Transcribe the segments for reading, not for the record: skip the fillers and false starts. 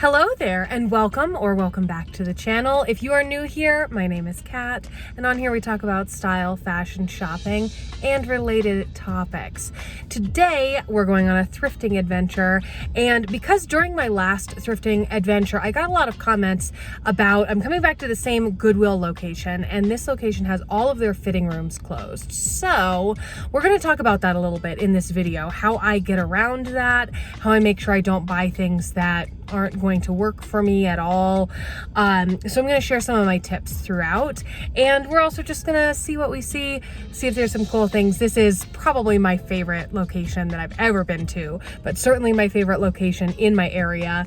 Hello there and welcome back to the channel. If you are new here, my name is Kat, and on here we talk about style, fashion, shopping, and related topics. Today we're going on a thrifting adventure, and because during my last thrifting adventure I got a lot of comments about I'm coming back to the same Goodwill location, and this location has all of their fitting rooms closed. So we're going to talk about that a little bit in this video, how I get around that, how I make sure I don't buy things that aren't going to work for me at all. So I'm going to share some of my tips throughout, and we're also just going to see what we see if there's some cool things. This is probably my favorite location that I've ever been to, but certainly my favorite location in my area.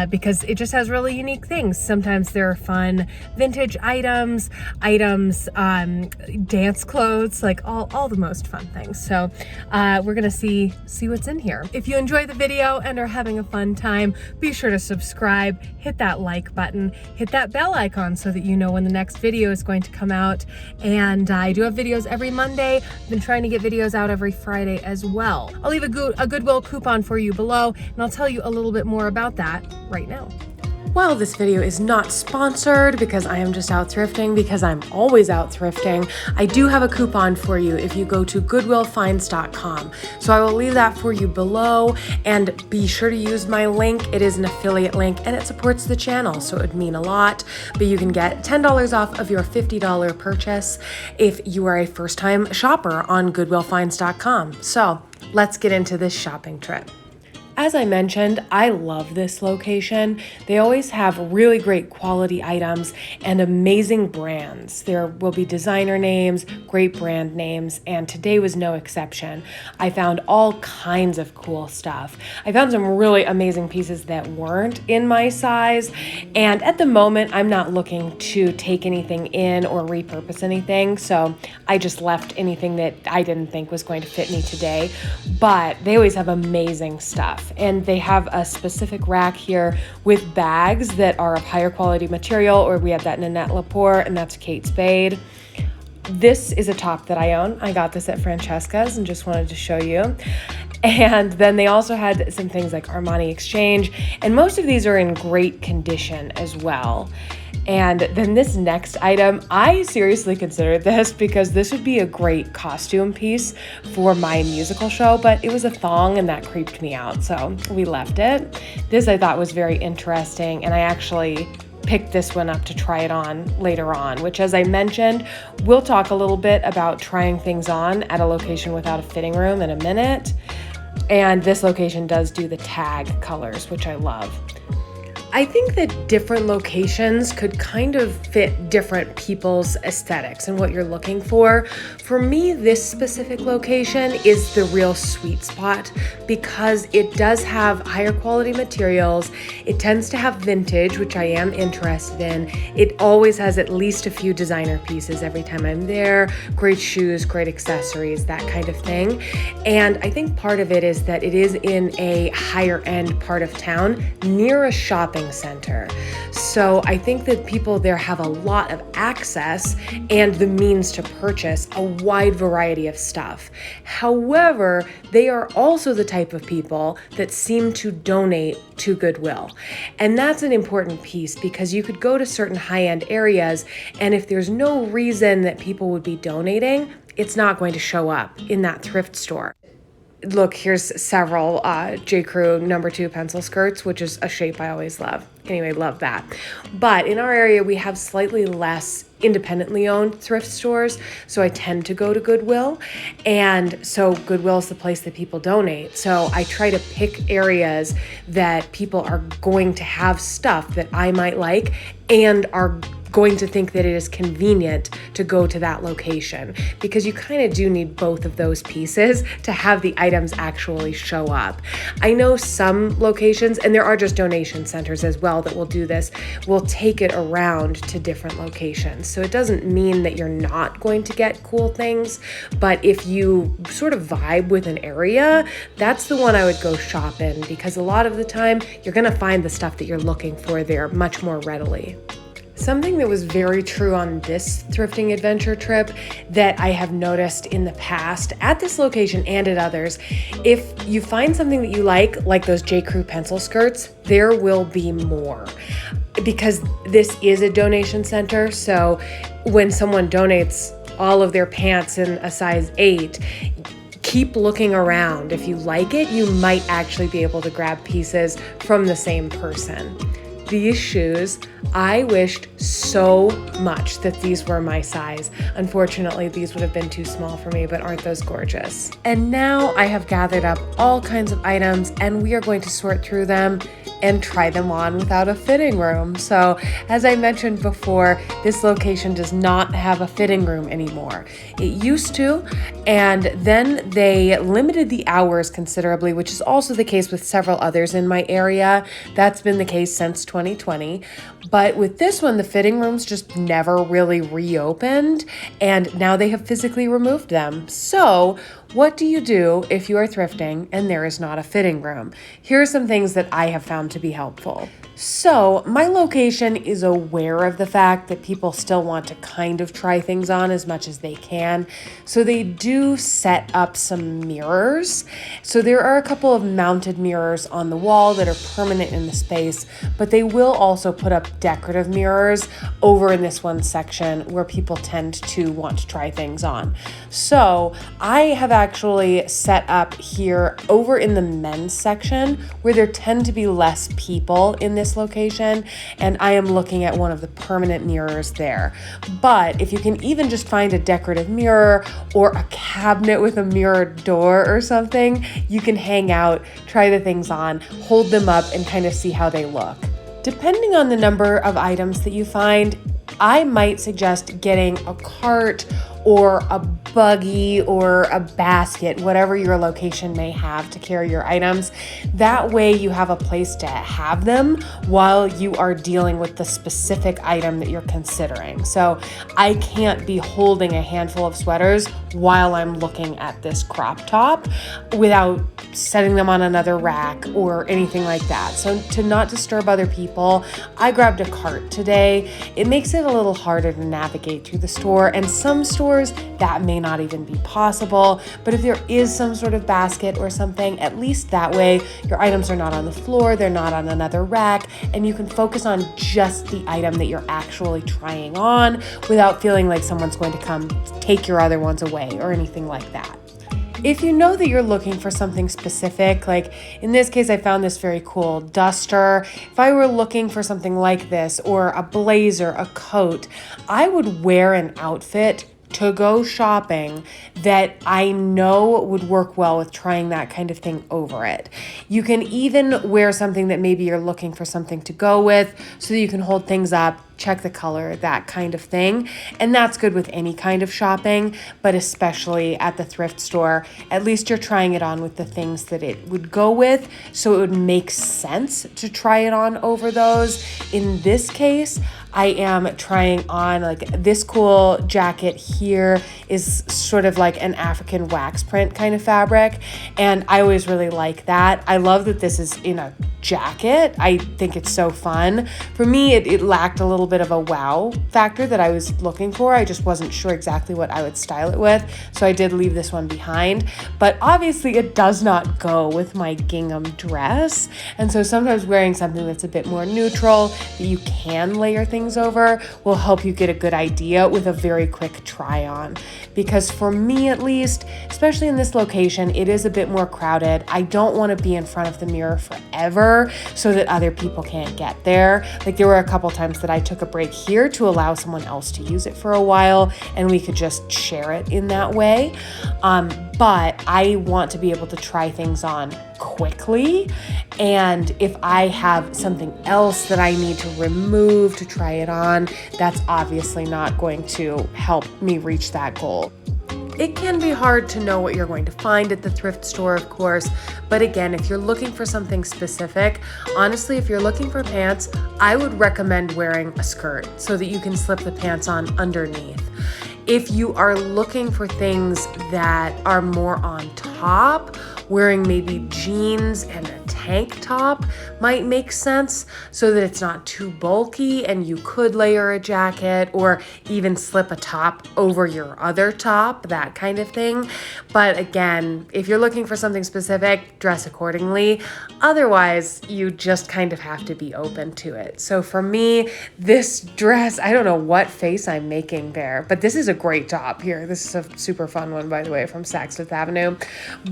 Because it just has really unique things. Sometimes there are fun vintage items, dance clothes, like all the most fun things. So we're gonna see what's in here. If you enjoy the video and are having a fun time, be sure to subscribe, hit that like button, hit that bell icon so that you know when the next video is going to come out. And I do have videos every Monday. I've been trying to get videos out every Friday as well. I'll leave a Goodwill coupon for you below, and I'll tell you a little bit more about that right now. While this video is not sponsored because I am just out thrifting, because I'm always out thrifting, I do have a coupon for you if you go to goodwillfinds.com. So I will leave that for you below, and be sure to use my link. It is an affiliate link and it supports the channel, so it would mean a lot. But you can get $10 off of your $50 purchase if you are a first-time shopper on goodwillfinds.com. So let's get into this shopping trip. As I mentioned, I love this location. They always have really great quality items and amazing brands. There will be designer names, great brand names, and today was no exception. I found all kinds of cool stuff. I found some really amazing pieces that weren't in my size, and at the moment I'm not looking to take anything in or repurpose anything, so I just left anything that I didn't think was going to fit me today. But they always have amazing stuff. And they have a specific rack here with bags that are of higher quality material, or we have that in Annette Lepore, and that's Kate Spade. This is a top that I own. I got this at Francesca's and just wanted to show you. And then they also had some things like Armani Exchange, and most of these are in great condition as well. And then this next item, I seriously considered this because this would be a great costume piece for my musical show, but it was a thong and that creeped me out, so we left it. This I thought was very interesting, and I actually picked this one up to try it on later on, which, as I mentioned, we'll talk a little bit about trying things on at a location without a fitting room in a minute. And this location does do the tag colors, which I love. I think that different locations could kind of fit different people's aesthetics and what you're looking for. For me, this specific location is the real sweet spot because it does have higher quality materials. It tends to have vintage, which I am interested in. It always has at least a few designer pieces every time I'm there. Great shoes, great accessories, that kind of thing. And I think part of it is that it is in a higher end part of town near a shopping center. So I think that people there have a lot of access and the means to purchase a wide variety of stuff. However, they are also the type of people that seem to donate to Goodwill. And that's an important piece because you could go to certain high-end areas, and if there's no reason that people would be donating, it's not going to show up in that thrift store. Look, here's several J. Crew number 2 pencil skirts, which is a shape I always love. Anyway, love that. But in our area, we have slightly less independently owned thrift stores, so I tend to go to Goodwill. And so Goodwill is the place that people donate. So I try to pick areas that people are going to have stuff that I might like and are going to think that it is convenient to go to that location, because you kind of do need both of those pieces to have the items actually show up. I know some locations, and there are just donation centers as well that will do this, will take it around to different locations. So it doesn't mean that you're not going to get cool things, but if you sort of vibe with an area, that's the one I would go shop in, because a lot of the time you're gonna find the stuff that you're looking for there much more readily. Something that was very true on this thrifting adventure trip that I have noticed in the past at this location and at others, if you find something that you like those J. Crew pencil skirts, there will be more. Because this is a donation center, so when someone donates all of their pants in a size 8, keep looking around. If you like it, you might actually be able to grab pieces from the same person. These shoes, I wished so much that these were my size. Unfortunately, these would have been too small for me, but aren't those gorgeous? And now I have gathered up all kinds of items and we are going to sort through them and try them on without a fitting room. So as I mentioned before, this location does not have a fitting room anymore. It used to, and then they limited the hours considerably, which is also the case with several others in my area. That's been the case since 2020. But with this one, the fitting rooms just never really reopened, and now they have physically removed them. So what do you do if you are thrifting and there is not a fitting room? Here are some things that I have found to be helpful. So my location is aware of the fact that people still want to kind of try things on as much as they can. So they do set up some mirrors. So there are a couple of mounted mirrors on the wall that are permanent in the space, but they will also put up decorative mirrors over in this one section where people tend to want to try things on. So I have actually set up here over in the men's section where there tend to be less people in this location, and I am looking at one of the permanent mirrors there. But if you can even just find a decorative mirror or a cabinet with a mirrored door or something, you can hang out, try the things on, hold them up, and kind of see how they look. Depending on the number of items that you find, I might suggest getting a cart or a buggy or a basket, whatever your location may have to carry your items. That way you have a place to have them while you are dealing with the specific item that you're considering. So I can't be holding a handful of sweaters while I'm looking at this crop top without setting them on another rack or anything like that. So to not disturb other people, I grabbed a cart today. It makes it a little harder to navigate through the store, and some stores that may not even be possible. But if there is some sort of basket or something, at least that way your items are not on the floor, they're not on another rack, and you can focus on just the item that you're actually trying on without feeling like someone's going to come take your other ones away or anything like that. If you know that you're looking for something specific, like in this case, I found this very cool duster. If I were looking for something like this, or a blazer, a coat, I would wear an outfit to go shopping that I know would work well with trying that kind of thing over it. You can even wear something that maybe you're looking for something to go with so that you can hold things up, check the color, that kind of thing. And that's good with any kind of shopping, but especially at the thrift store. At least you're trying it on with the things that it would go with, so it would make sense to try it on over those. In this case, I am trying on like this cool jacket here is sort of like an African wax print kind of fabric, and I always really like that. I love that this is in a jacket. I think it's so fun. For me, it lacked a little bit of a wow factor that I was looking for. I just wasn't sure exactly what I would style it with, so I did leave this one behind. But obviously it does not go with my gingham dress, and so sometimes wearing something that's a bit more neutral that you can layer things over will help you get a good idea with a very quick try on. Because for me at least, especially in this location, it is a bit more crowded. I don't want to be in front of the mirror forever so that other people can't get there. Like there were a couple times that I took a break here to allow someone else to use it for a while, and we could just share it in that way. But I want to be able to try things on quickly, and if I have something else that I need to remove to try it on, that's obviously not going to help me reach that goal. It can be hard to know what you're going to find at the thrift store, of course, but again, if you're looking for something specific, honestly, if you're looking for pants, I would recommend wearing a skirt so that you can slip the pants on underneath. If you are looking for things that are more on top, wearing maybe jeans and a tank top might make sense so that it's not too bulky and you could layer a jacket or even slip a top over your other top, that kind of thing. But again, if you're looking for something specific, dress accordingly. Otherwise, you just kind of have to be open to it. So for me, this dress, I don't know what face I'm making there, but this is a great top here. This is a super fun one, by the way, from Saks Fifth Avenue.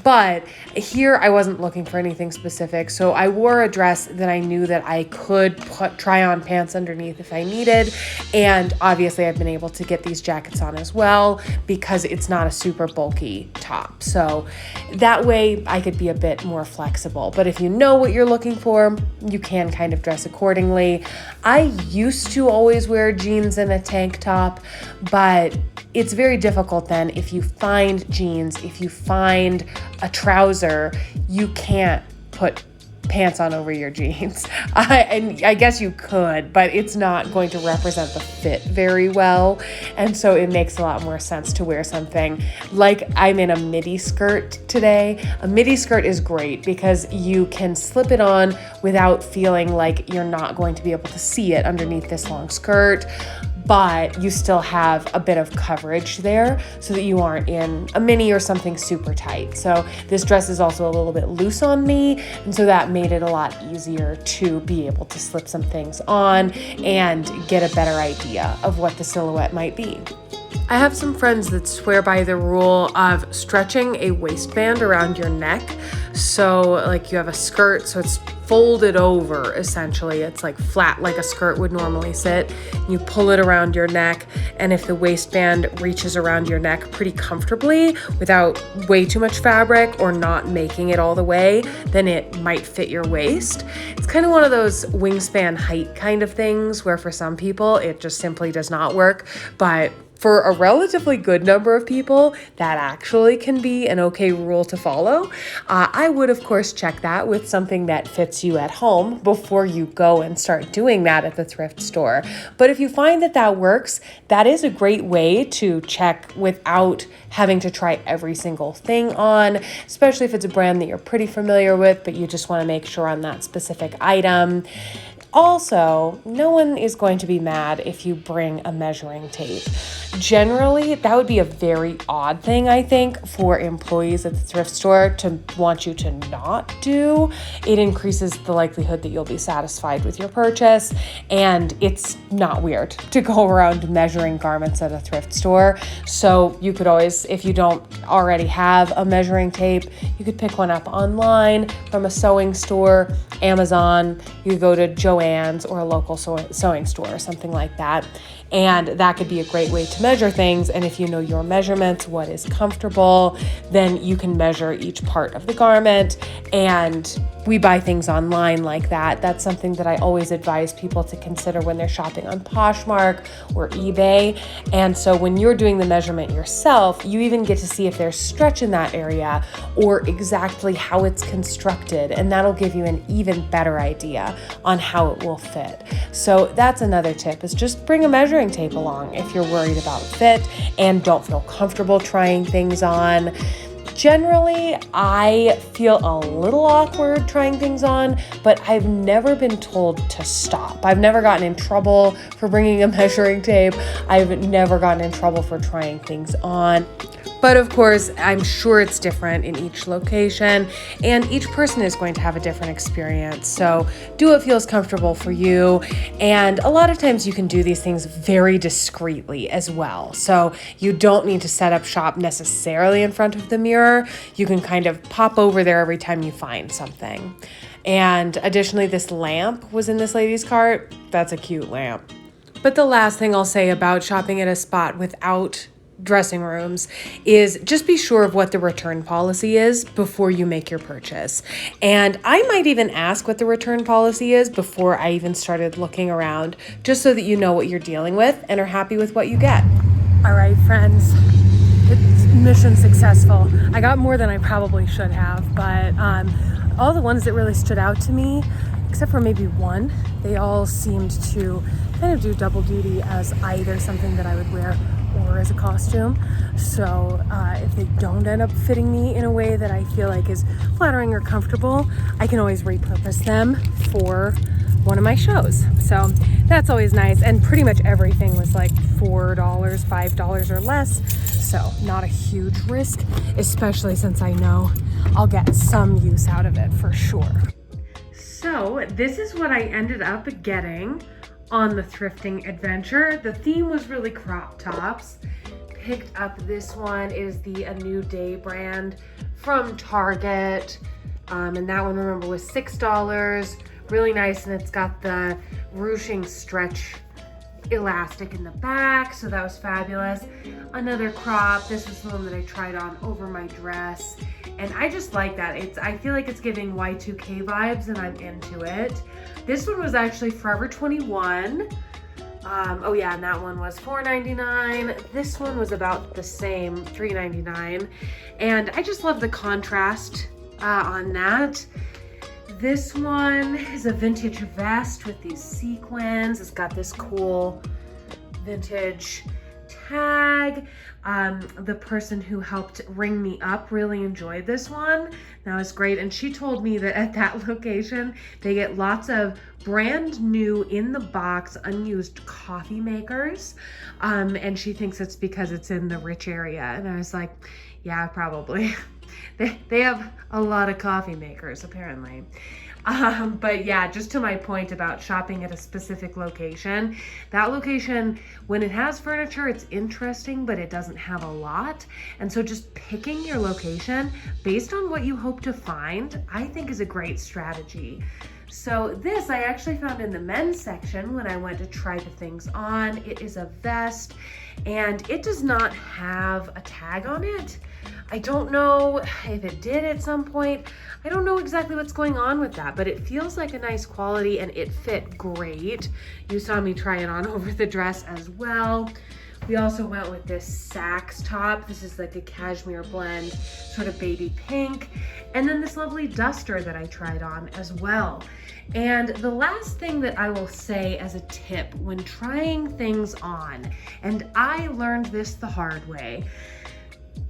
But here I wasn't looking for anything specific. So I wore a dress that I knew that I could try on pants underneath if I needed. And obviously I've been able to get these jackets on as well because it's not a super bulky top. So that way I could be a bit more flexible. But if you know what you're looking for, you can kind of dress accordingly. I used to always wear jeans and a tank top, but it's very difficult then if you find jeans, if you find a trouser, you can't put pants on over your jeans. And I guess you could, but it's not going to represent the fit very well. And so it makes a lot more sense to wear something like I'm in a midi skirt today. A midi skirt is great because you can slip it on without feeling like you're not going to be able to see it underneath this long skirt, but you still have a bit of coverage there so that you aren't in a mini or something super tight. So this dress is also a little bit loose on me, and so that made it a lot easier to be able to slip some things on and get a better idea of what the silhouette might be. I have some friends that swear by the rule of stretching a waistband around your neck. So like you have a skirt, so it's folded over essentially. It's like flat like a skirt would normally sit. You pull it around your neck, and if the waistband reaches around your neck pretty comfortably without way too much fabric or not making it all the way, then it might fit your waist. It's kind of one of those wingspan height kind of things where for some people it just simply does not work, but for a relatively good number of people, that actually can be an okay rule to follow. I would, of course, check that with something that fits you at home before you go and start doing that at the thrift store. But if you find that that works, that is a great way to check without having to try every single thing on, especially if it's a brand that you're pretty familiar with, but you just want to make sure on that specific item. Also, no one is going to be mad if you bring a measuring tape. Generally, that would be a very odd thing, I think, for employees at the thrift store to want you to not do. It increases the likelihood that you'll be satisfied with your purchase, and it's not weird to go around measuring garments at a thrift store. So you could always, if you don't already have a measuring tape, you could pick one up online from a sewing store, Amazon. You could go to Joann's or a local sewing store or something like that. And that could be a great way to measure things. And if you know your measurements, what is comfortable, then you can measure each part of the garment. And we buy things online like that. That's something that I always advise people to consider when they're shopping on Poshmark or eBay. And so when you're doing the measurement yourself, you even get to see if there's stretch in that area or exactly how it's constructed. And that'll give you an even better idea on how it will fit. So that's another tip, is just bring a measuring tape along if you're worried about fit and don't feel comfortable trying things on. Generally, I feel a little awkward trying things on, but I've never been told to stop. I've never gotten in trouble for bringing a measuring tape. I've never gotten in trouble for trying things on. But of course, I'm sure it's different in each location, and each person is going to have a different experience. So do what feels comfortable for you. And a lot of times you can do these things very discreetly as well. So you don't need to set up shop necessarily in front of the mirror. You can kind of pop over there every time you find something. And additionally, this lamp was in this lady's cart. That's a cute lamp. But the last thing I'll say about shopping at a spot without dressing rooms is just be sure of what the return policy is before you make your purchase. And I might even ask what the return policy is before I even started looking around, just so that you know what you're dealing with and are happy with what you get. All right, friends, it's mission successful. I got more than I probably should have, but all the ones that really stood out to me, except for maybe one, they all seemed to kind of do double duty as either something that I would wear or over as a costume. So if they don't end up fitting me in a way that I feel like is flattering or comfortable, I can always repurpose them for one of my shows. So that's always nice. And pretty much everything was like $4, $5 or less. So not a huge risk, especially since I know I'll get some use out of it for sure. So this is what I ended up getting on the thrifting adventure. The theme was really crop tops. Picked up this one. It is the A New Day brand from Target. And that one, remember, was $6. Really nice, and it's got the ruching stretch elastic in the back, so that was fabulous. Another crop. This was the one that I tried on over my dress, and I just like that. I feel like it's giving Y2K vibes, and I'm into it. This one was actually Forever 21. Oh yeah, and that one was $4.99. This one was about the same, $3.99, and I just love the contrast on that. This one is a vintage vest with these sequins. It's got this cool vintage tag. The person who helped ring me up really enjoyed this one. That was great. And she told me that at that location, they get lots of brand new in the box, unused coffee makers. And she thinks it's because it's in the rich area. And I was like, yeah, probably. They have a lot of coffee makers, apparently. But yeah, just to my point about shopping at a specific location, that location, when it has furniture, it's interesting, but it doesn't have a lot. And so just picking your location based on what you hope to find, I think is a great strategy. So this I actually found in the men's section when I went to try the things on. It is a vest and it does not have a tag on it. I don't know if it did at some point. I don't know exactly what's going on with that, but it feels like a nice quality and it fit great. You saw me try it on over the dress as well. We also went with this Saks top. This is like a cashmere blend, sort of baby pink. And then this lovely duster that I tried on as well. And the last thing that I will say as a tip when trying things on, and I learned this the hard way,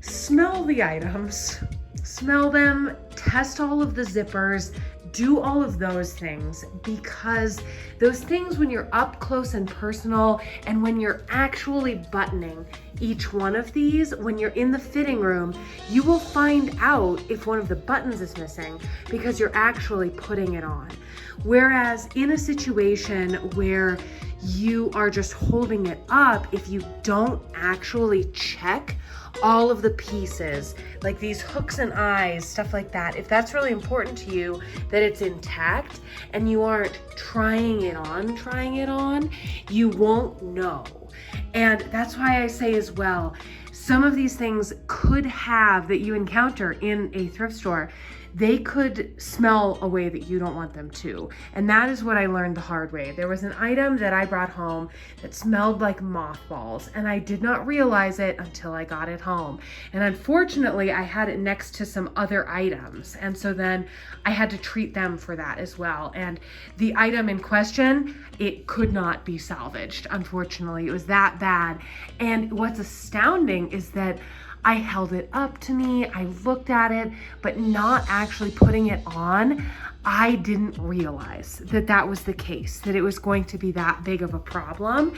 smell the items, smell them, test all of the zippers, do all of those things, because those things when you're up close and personal and when you're actually buttoning each one of these, when you're in the fitting room, you will find out if one of the buttons is missing because you're actually putting it on. Whereas in a situation where you are just holding it up, if you don't actually check all of the pieces, like these hooks and eyes, stuff like that, if that's really important to you, that it's intact and you aren't trying it on, you won't know. And that's why I say as well, some of these things could have, that you encounter in a thrift store, they could smell a way that you don't want them to. And that is what I learned the hard way. There was an item that I brought home that smelled like mothballs, and I did not realize it until I got it home. And unfortunately, I had it next to some other items. And so then I had to treat them for that as well. And the item in question, it could not be salvaged. Unfortunately, it was that bad. And what's astounding is that I held it up to me, I looked at it, but not actually putting it on. I didn't realize that that was the case, that it was going to be that big of a problem.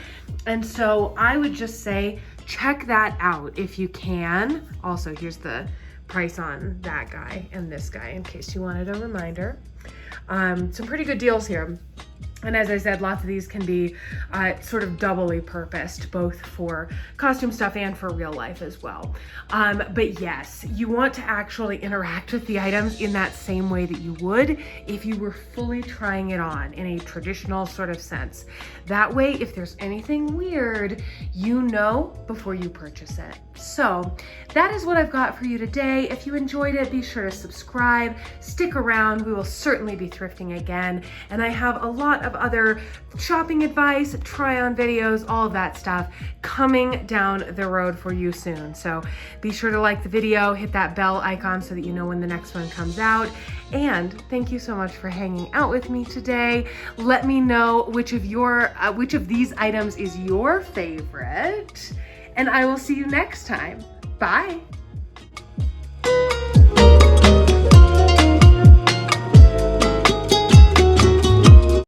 And so I would just say, check that out if you can. Also, here's the price on that guy and this guy in case you wanted a reminder. Some pretty good deals here. And as I said, lots of these can be sort of doubly purposed, both for costume stuff and for real life as well. But yes, you want to actually interact with the items in that same way that you would if you were fully trying it on in a traditional sort of sense. That way, if there's anything weird, you know before you purchase it. So that is what I've got for you today. If you enjoyed it, be sure to subscribe, stick around. We will certainly be thrifting again. And I have a lot of other shopping advice, try on videos, all of that stuff coming down the road for you soon. So be sure to like the video, hit that bell icon so that you know when the next one comes out. And thank you so much for hanging out with me today. Let me know which of these items is your favorite. and I will see you next time. Bye.